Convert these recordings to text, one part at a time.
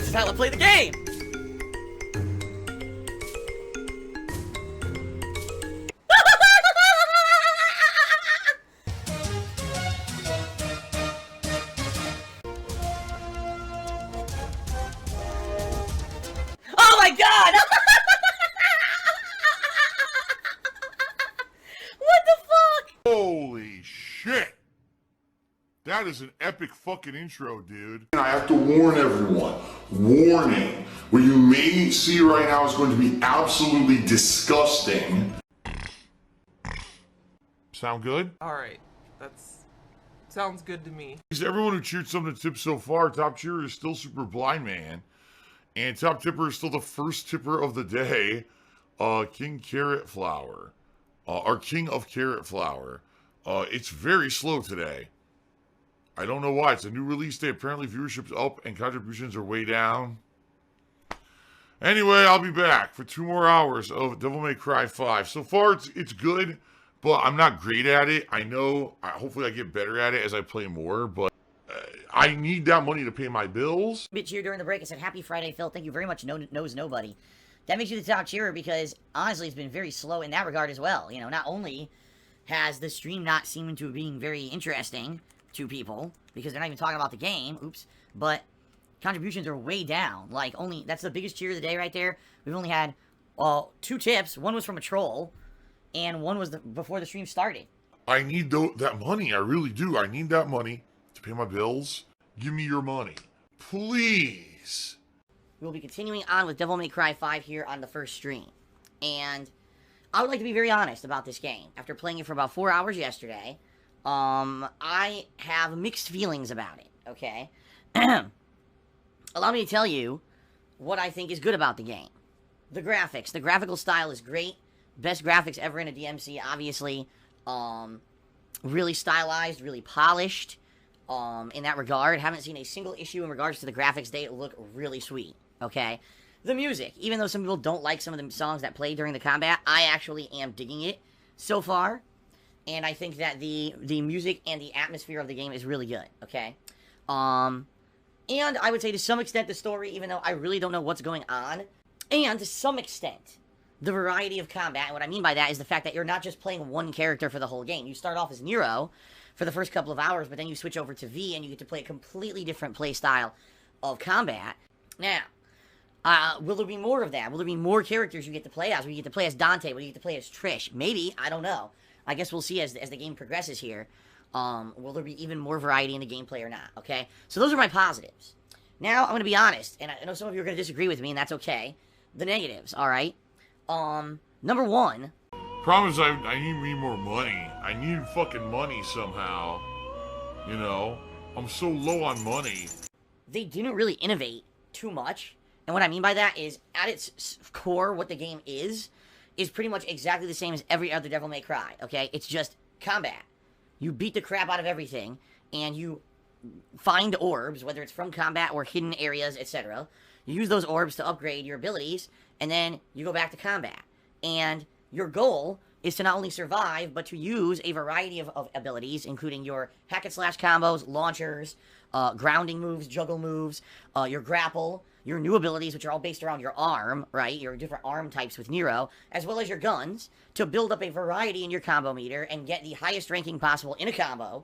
This is how I play the game! Oh my god! What the fuck? Holy shit! That is an epic fucking intro, dude. And I have to warn everyone. Warning. What you may see right now is going to be absolutely disgusting. Sound good? Alright, sounds good to me. Everyone who cheered some of the tips so far, top cheerer is still Super Blind Man. And top tipper is still the first tipper of the day, King Carrot Flower. Our King of Carrot Flower. It's very slow today. I don't know why. It's a new release day. Apparently viewership's up and contributions are way down. Anyway, I'll be back for 2 more hours of Devil May Cry 5. So far, it's good, but I'm not great at it. I know. Hopefully I get better at it as I play more, but I need that money to pay my bills. Bit cheer during the break. I said, happy Friday, Phil. Thank you very much, knows nobody. That makes you the top cheerer because, honestly, it's been very slow in that regard as well. You know, not only has the stream not seemed to be very interesting to people, because they're not even talking about the game, but contributions are way down. Like, that's the biggest cheer of the day right there. We've only had 2 tips. One was from a troll, and one was before the stream started. I need that money. I really do. I need that money to pay my bills. Give me your money. Please. We'll be continuing on with Devil May Cry 5 here on the first stream. And I would like to be very honest about this game. After playing it for about 4 hours yesterday, I have mixed feelings about it, okay? Allow me to tell you what I think is good about the game. The graphics. The graphical style is great. Best graphics ever in a DMC, obviously. Really stylized, really polished, in that regard. Haven't seen a single issue in regards to the graphics. They look really sweet, okay? The music. Even though some people don't like some of the songs that play during the combat, I actually am digging it so far. And I think that the music and the atmosphere of the game is really good, okay? And I would say to some extent the story, even though I really don't know what's going on. And to some extent, the variety of combat. And what I mean by that is the fact that you're not just playing one character for the whole game. You start off as Nero for the first couple of hours, but then you switch over to V and you get to play a completely different play style of combat. Now, will there be more of that? Will there be more characters you get to play as? Will you get to play as Dante? Will you get to play as Trish? Maybe. I don't know. I guess we'll see as the game progresses here. Will there be even more variety in the gameplay or not, okay? So those are my positives. Now, I'm going to be honest, and I know some of you are going to disagree with me, and that's okay. The negatives, all right? Number 1. Problem is, I need more money. I need fucking money somehow. You know? I'm so low on money. They didn't really innovate too much. And what I mean by that is, at its core, what the game is pretty much exactly the same as every other Devil May Cry, okay? It's just combat. You beat the crap out of everything, and you find orbs, whether it's from combat or hidden areas, etc. You use those orbs to upgrade your abilities, and then you go back to combat. And your goal is to not only survive, but to use a variety of abilities, including your hack-and-slash combos, launchers, grounding moves, juggle moves, your grapple, your new abilities, which are all based around your arm, right? Your different arm types with Nero, as well as your guns, to build up a variety in your combo meter and get the highest ranking possible in a combo,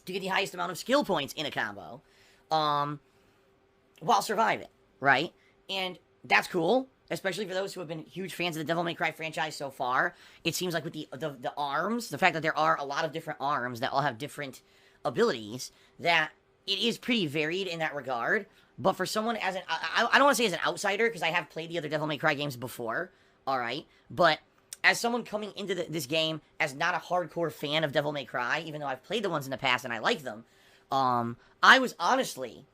to get the highest amount of skill points in a combo, while surviving, right? And that's cool, especially for those who have been huge fans of the Devil May Cry franchise so far. It seems like with the arms, the fact that there are a lot of different arms that all have different abilities, that it is pretty varied in that regard. But for someone as I don't want to say as an outsider, because I have played the other Devil May Cry games before, alright? But as someone coming into this game as not a hardcore fan of Devil May Cry, even though I've played the ones in the past and I like them, I was honestly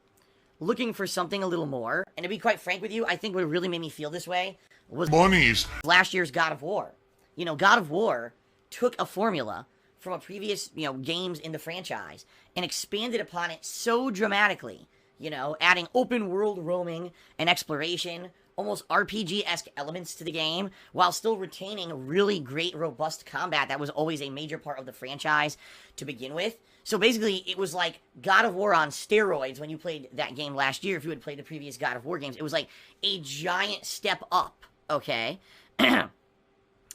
looking for something a little more. And to be quite frank with you, I think what really made me feel this way was Monies. last year's God of War. You know, God of War took a formula from a previous, games in the franchise and expanded upon it so dramatically. You know, adding open world roaming and exploration, almost RPG-esque elements to the game while still retaining really great, robust combat that was always a major part of the franchise to begin with. So basically, it was like God of War on steroids when you played that game last year. If you had played the previous God of War games, it was like a giant step up, okay?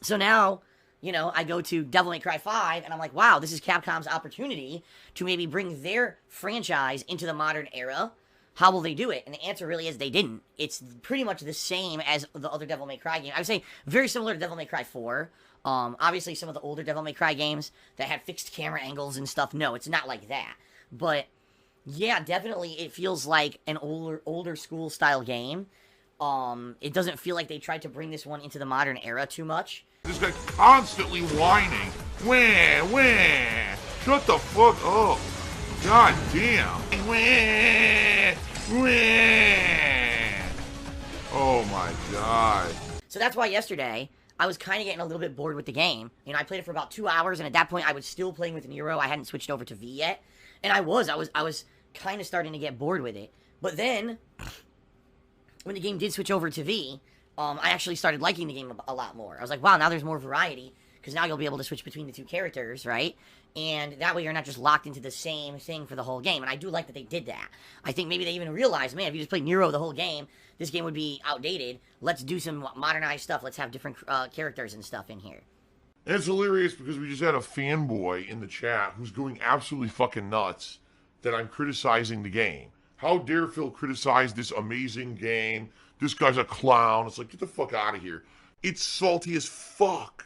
So now, you know, I go to Devil May Cry 5, and I'm like, wow, this is Capcom's opportunity to maybe bring their franchise into the modern era. How will they do it? And the answer really is they didn't. It's pretty much the same as the other Devil May Cry game. I would say very similar to Devil May Cry 4. Obviously, some of the older Devil May Cry games that had fixed camera angles and stuff, no, it's not like that. But, yeah, definitely it feels like an older school style game. It doesn't feel like they tried to bring this one into the modern era too much. This guy constantly whining. Wah, wah. Shut the fuck up. God damn. Wah, wah. Oh my god. So that's why yesterday, I was kind of getting a little bit bored with the game. You know, I played it for about 2 hours, and at that point, I was still playing with Nero. I hadn't switched over to V yet. And I was kind of starting to get bored with it. But then, when the game did switch over to V, I actually started liking the game a lot more. I was like, wow, now there's more variety, because now you'll be able to switch between the two characters, right? And that way you're not just locked into the same thing for the whole game. And I do like that they did that. I think maybe they even realized, man, if you just played Nero the whole game, this game would be outdated. Let's do some modernized stuff. Let's have different characters and stuff in here. And it's hilarious because we just had a fanboy in the chat who's going absolutely fucking nuts that I'm criticizing the game. How dare Phil criticize this amazing game? This guy's a clown. It's like, get the fuck out of here. It's salty as fuck.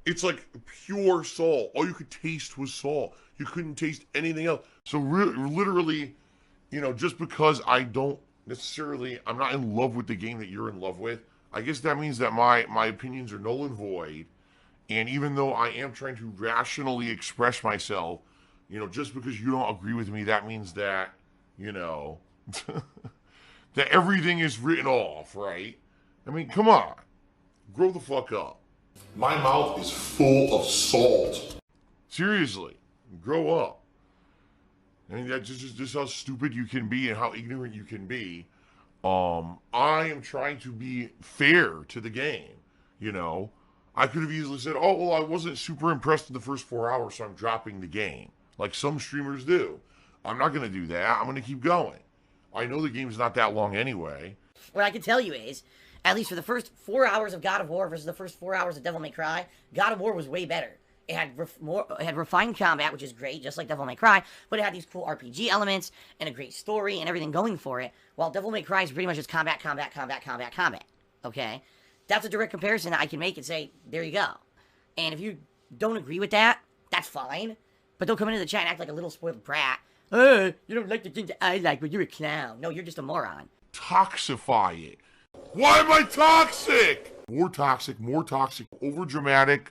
It's like pure salt. All you could taste was salt. You couldn't taste anything else. So literally, you know, just because I'm not in love with the game that you're in love with, I guess that means that my opinions are null and void. And even though I am trying to rationally express myself, you know, just because you don't agree with me, that means that, you know, that everything is written off, right? I mean, come on. Grow the fuck up. My mouth is full of salt. Seriously, grow up. I mean, that's just how stupid you can be and how ignorant you can be. I am trying to be fair to the game, you know. I could have easily said, oh, well, I wasn't super impressed in the first 4 hours, so I'm dropping the game. Like some streamers do. I'm not going to do that. I'm going to keep going. I know the game's not that long anyway. What I can tell you is, at least for the first 4 hours of God of War versus the first 4 hours of Devil May Cry, God of War was way better. It had refined combat, which is great, just like Devil May Cry, but it had these cool RPG elements and a great story and everything going for it, while Devil May Cry is pretty much just combat, okay? That's a direct comparison that I can make and say, there you go. And if you don't agree with that, that's fine, but don't come into the chat and act like a little spoiled brat. Oh, you don't like the things that I like, but you're a clown. No, you're just a moron. Toxify it. Why am I toxic? More toxic, overdramatic,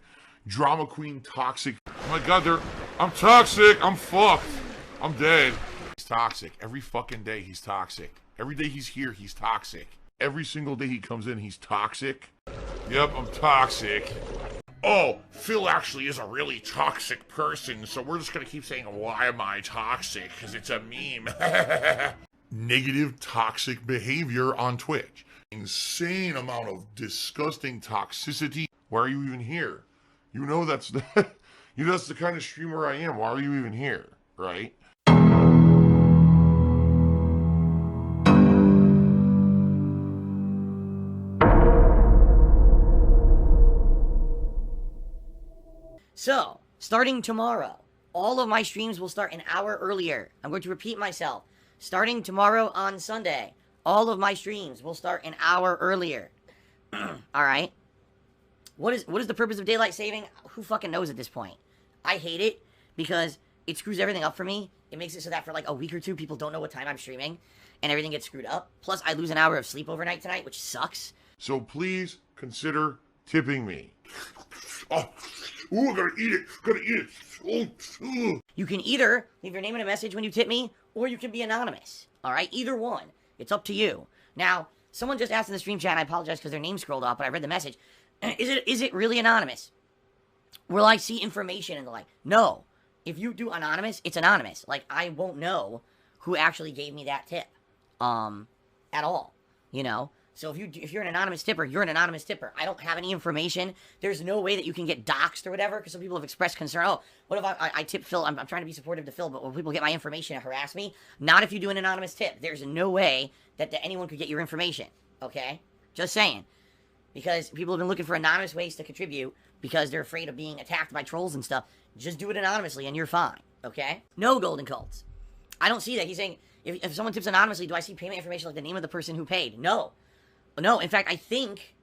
drama queen toxic. Oh my god, I'm toxic, I'm fucked. I'm dead. He's toxic. Every fucking day he's toxic. Every day he's here, he's toxic. Every single day he comes in, he's toxic. Yep, I'm toxic. Oh, Phil actually is a really toxic person, so we're just gonna keep saying, why am I toxic? Because it's a meme. Negative toxic behavior on Twitch. Insane amount of disgusting toxicity. Why are you even here? You know that's the kind of streamer I am. Why are you even here, right? So, starting tomorrow, all of my streams will start an hour earlier. I'm going to repeat myself. Starting tomorrow on Sunday, all of my streams will start an hour earlier. Alright? What is the purpose of daylight saving? Who fucking knows at this point? I hate it because it screws everything up for me. It makes it so that for like a week or two, people don't know what time I'm streaming, and everything gets screwed up. Plus, I lose an hour of sleep overnight tonight, which sucks. So please consider tipping me. Oh, ooh, I gotta eat it. You can either leave your name in a message when you tip me, or you can be anonymous. Alright? Either one. It's up to you. Now, someone just asked in the stream chat, and I apologize because their name scrolled up, but I read the message. Is it really anonymous? Will I see information and the like? No. If you do anonymous, it's anonymous. Like, I won't know who actually gave me that tip. At all. You know? So if you're an anonymous tipper, you're an anonymous tipper. I don't have any information. There's no way that you can get doxxed or whatever, because some people have expressed concern. Oh, what if I tip Phil? I'm trying to be supportive to Phil, but will people get my information and harass me? Not if you do an anonymous tip. There's no way that anyone could get your information, okay? Just saying. Because people have been looking for anonymous ways to contribute because they're afraid of being attacked by trolls and stuff. Just do it anonymously and you're fine, okay? No golden cults. I don't see that. He's saying, if someone tips anonymously, do I see payment information like the name of the person who paid? No. No, in fact, I think,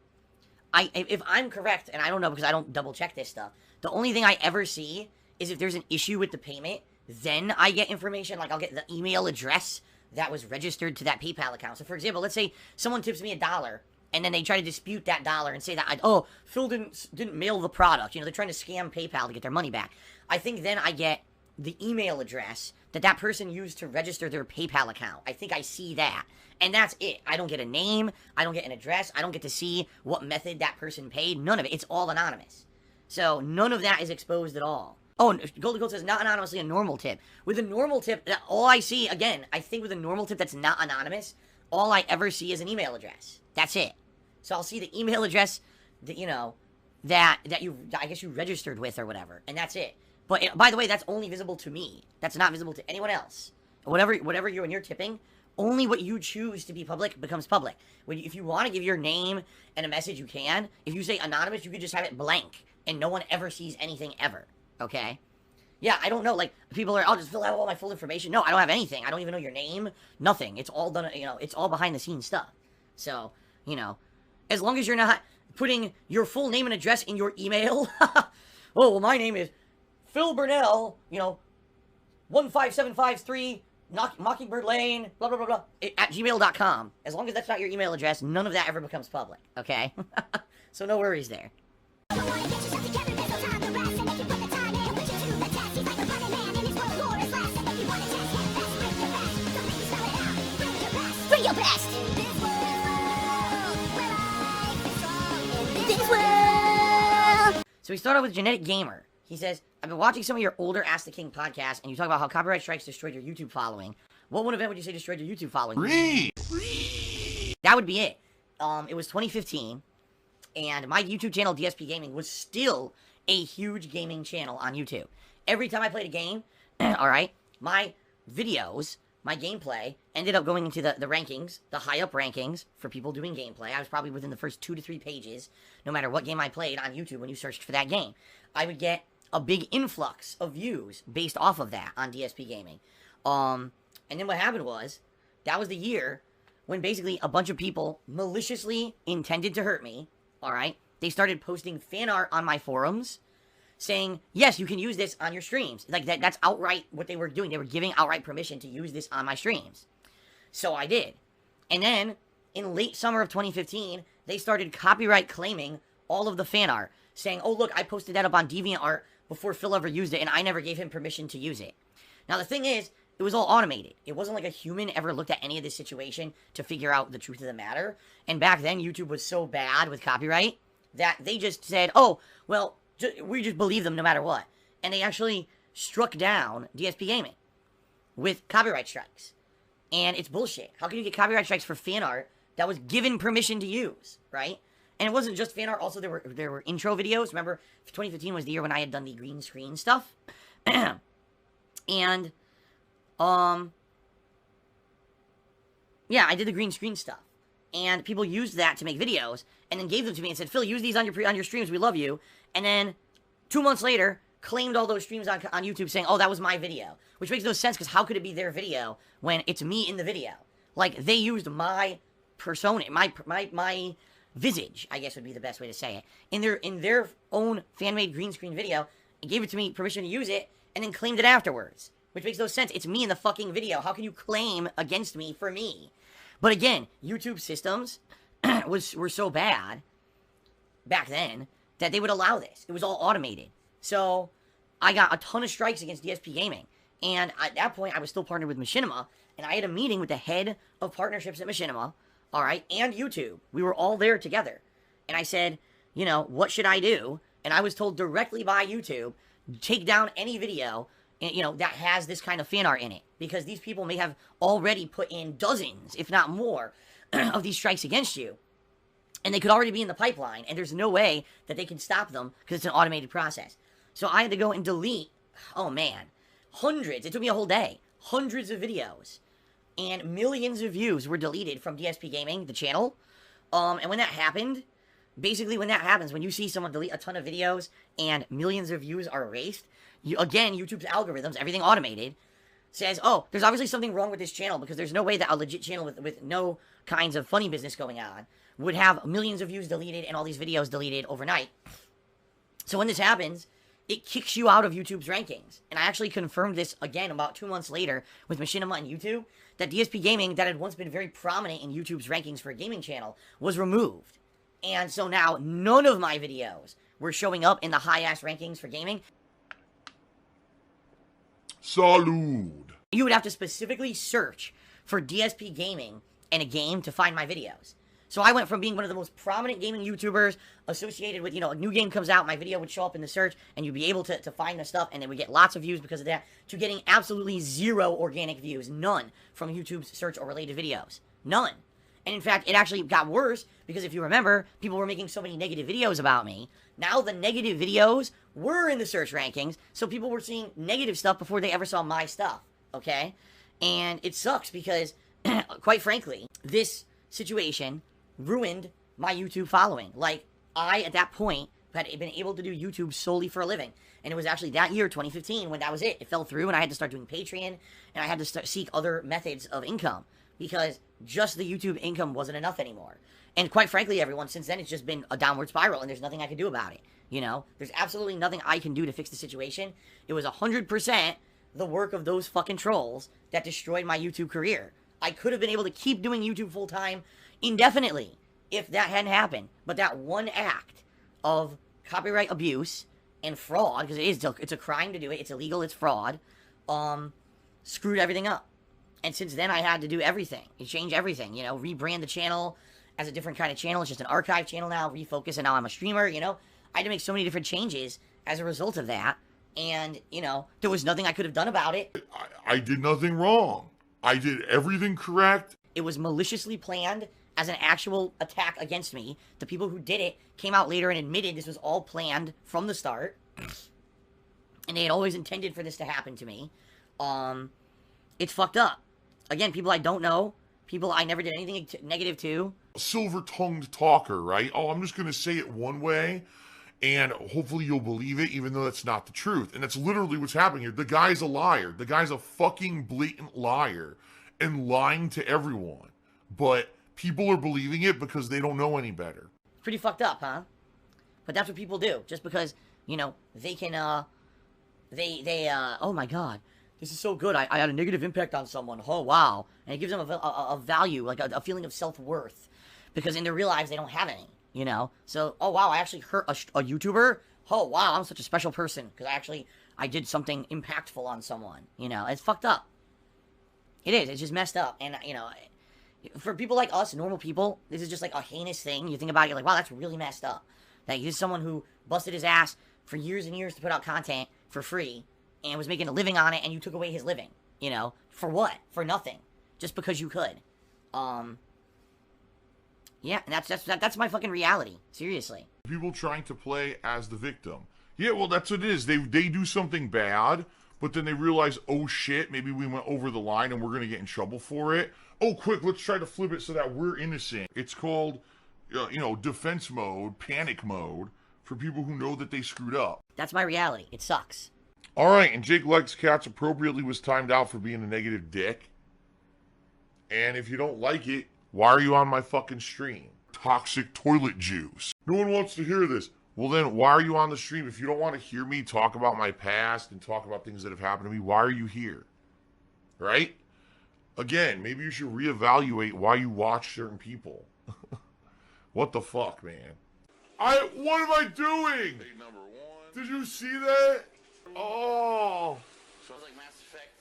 if I'm correct, and I don't know because I don't double check this stuff, the only thing I ever see is if there's an issue with the payment, then I get information, like I'll get the email address that was registered to that PayPal account. So for example, let's say someone tips me $1, and then they try to dispute that dollar and say that, oh, Phil didn't mail the product. You know, they're trying to scam PayPal to get their money back. I think then I get the email address that person used to register their PayPal account. I think I see that. And that's it. I don't get a name. I don't get an address. I don't get to see what method that person paid. None of it. It's all anonymous. So none of that is exposed at all. Oh, Golden Gold says not anonymously a normal tip. With a normal tip, all I see, again, I think with a normal tip that's not anonymous, all I ever see is an email address. That's it. So I'll see the email address that, you know, that you, I guess you registered with or whatever. And that's it. But by the way, that's only visible to me. That's not visible to anyone else. Whatever you're when you're tipping, only what you choose to be public becomes public. If you want to give your name and a message, you can. If you say anonymous, you could just have it blank, and no one ever sees anything ever. Okay? Yeah, I don't know. Like, people are, I'll just fill out all my full information. No, I don't have anything. I don't even know your name. Nothing. It's all done, you know, it's all behind the scenes stuff. So, you know, as long as you're not putting your full name and address in your email. Oh, well, my name is Phil Burnell, you know, 15753 Mockingbird Lane, blah, blah, blah, blah, at gmail.com. As long as that's not your email address, none of that ever becomes public, okay? So no worries there. Bring your best! So we start off with Genetic Gamer. He says, I've been watching some of your older Ask the King podcasts, and you talk about how copyright strikes destroyed your YouTube following. What one event would you say destroyed your YouTube following? That would be it. It was 2015, and my YouTube channel, DsPgaming, was still a huge gaming channel on YouTube. Every time I played a game, alright, my videos, my gameplay, ended up going into the rankings, the high-up rankings for people doing gameplay. I was probably within the first 2 to 3 pages, no matter what game I played on YouTube when you searched for that game. I would get a big influx of views based off of that on DsPgaming. And then what happened was, that was the year when basically a bunch of people maliciously intended to hurt me, alright? They started posting fan art on my forums, saying, yes, you can use this on your streams. Like, that's outright what they were doing. They were giving outright permission to use this on my streams. So I did. And then, in late summer of 2015, they started copyright claiming all of the fan art, saying, oh, look, I posted that up on DeviantArt before Phil ever used it, and I never gave him permission to use it. Now, the thing is, it was all automated. It wasn't like a human ever looked at any of this situation to figure out the truth of the matter. And back then, YouTube was so bad with copyright that they just said, oh, well, we just believe them no matter what. And they actually struck down DsPgaming with copyright strikes. And it's bullshit. How can you get copyright strikes for fan art that was given permission to use, right? And it wasn't just fan art. Also, there were intro videos. Remember, 2015 was the year when I had done the green screen stuff. And, yeah, I did the green screen stuff. And people used that to make videos, and then gave them to me and said, Phil, use these on your streams. We love you. And then 2 months later, claimed all those streams on YouTube saying, oh, that was my video. Which makes no sense, because how could it be their video when it's me in the video? Like, they used my persona, my visage, I guess would be the best way to say it, in their own fan-made green screen video, and gave it to me, permission to use it, and then claimed it afterwards. Which makes no sense. It's me in the fucking video. How can you claim against me for me? But again, YouTube systems were so bad back then that they would allow this. It was all automated. So I got a ton of strikes against DsPgaming. And at that point, I was still partnered with Machinima, and I had a meeting with the head of partnerships at Machinima, all right, and YouTube. We were all there together. And I said, you know, what should I do? And I was told directly by YouTube, take down any video, you know, that has this kind of fan art in it. Because these people may have already put in dozens, if not more, of these strikes against you. And they could already be in the pipeline, and there's no way that they can stop them because it's an automated process. So I had to go and delete, oh man, hundreds, it took me a whole day, hundreds of videos. And millions of views were deleted from DsPgaming, the channel. And when that happened, basically when that happens, when you see someone delete a ton of videos and millions of views are erased, again, YouTube's algorithms, everything automated, says, oh, there's obviously something wrong with this channel because there's no way that a legit channel with no kinds of funny business going on would have millions of views deleted and all these videos deleted overnight. So when this happens, it kicks you out of YouTube's rankings. And I actually confirmed this again about 2 months later with Machinima and YouTube, that DsPgaming, that had once been very prominent in YouTube's rankings for a gaming channel, was removed. And so now none of my videos were showing up in the high-ass rankings for gaming. Salud. You would have to specifically search for DsPgaming in a game to find my videos. So I went from being one of the most prominent gaming YouTubers associated with, a new game comes out, my video would show up in the search, and you'd be able to find the stuff, and then we get lots of views because of that, to getting absolutely zero organic views, none, from YouTube's search or related videos. None. And in fact, it actually got worse, because if you remember, people were making so many negative videos about me. Now the negative videos were in the search rankings, so people were seeing negative stuff before they ever saw my stuff, okay? And it sucks because, quite frankly, this situation ruined my YouTube following. Like, I, at that point, had been able to do YouTube solely for a living. And it was actually that year, 2015, when that was it. It fell through, and I had to start doing Patreon, and I had to seek other methods of income, because just the YouTube income wasn't enough anymore. And quite frankly, everyone, since then, it's just been a downward spiral, and there's nothing I can do about it. There's absolutely nothing I can do to fix the situation. It was 100% the work of those fucking trolls that destroyed my YouTube career. I could have been able to keep doing YouTube full-time indefinitely if that hadn't happened. But that one act of copyright abuse and fraud, because it's a crime to do it, it's illegal, it's fraud, screwed everything up. And since then, I had to do everything, change everything, rebrand the channel as a different kind of channel. It's just an archive channel now, refocus, and now I'm a streamer, I had to make so many different changes as a result of that, and, there was nothing I could have done about it. I did nothing wrong. I did everything correct. It was maliciously planned as an actual attack against me. The people who did it came out later and admitted this was all planned from the start. And they had always intended for this to happen to me. It's fucked up. Again, people I don't know. People I never did anything negative to. Silver-tongued talker, right? Oh, I'm just going to say it one way, and hopefully you'll believe it, even though that's not the truth. And that's literally what's happening here. The guy's a liar. The guy's a fucking blatant liar and lying to everyone. But people are believing it because they don't know any better. Pretty fucked up, huh? But that's what people do. Just because, they can, oh my god, this is so good. I had a negative impact on someone. Oh, wow. And it gives them a value, like a feeling of self-worth. Because in their real lives, they don't have any, So, oh, wow, I actually hurt a YouTuber. Oh, wow, I'm such a special person. Because I did something impactful on someone. It's fucked up. It is. It's just messed up. And, for people like us, normal people, this is just like a heinous thing. You think about it, you're like, wow, that's really messed up. Like, he's someone who busted his ass for years and years to put out content for free and was making a living on it, and you took away his living. For what? For nothing. Just because you could. Yeah, and that's my fucking reality. Seriously. People trying to play as the victim. Yeah, well, that's what it is. They do something bad, but then they realize, oh shit, maybe we went over the line and we're going to get in trouble for it. Oh, quick, let's try to flip it so that we're innocent. It's called, defense mode, panic mode, for people who know that they screwed up. That's my reality. It sucks. All right, and Jake Likes Cats appropriately was timed out for being a negative dick. And if you don't like it, why are you on my fucking stream? Toxic toilet juice. No one wants to hear this. Well then, why are you on the stream? If you don't want to hear me talk about my past and talk about things that have happened to me, why are you here? Right? Again, maybe you should reevaluate why you watch certain people. What the fuck, man? What am I doing? Hey, number one. Did you see that? Oh. Sounds like Mass Effect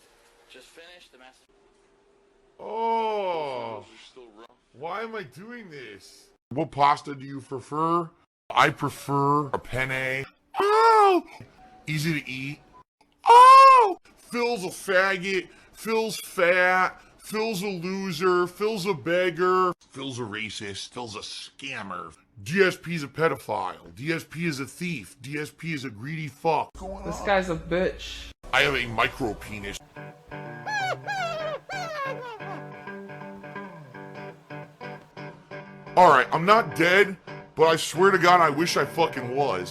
just finished. The Mass Effect. Oh. Are still wrong. Why am I doing this? What pasta do you prefer? I prefer a penne. Oh! Easy to eat. Oh! Phil's a faggot. Phil's fat. Phil's a loser. Phil's a beggar. Phil's a racist. Phil's a scammer. DSP's a pedophile. DSP is a thief. DSP is a greedy fuck. This guy's a bitch. I have a micro penis. Alright, I'm not dead, but I swear to God I wish I fucking was.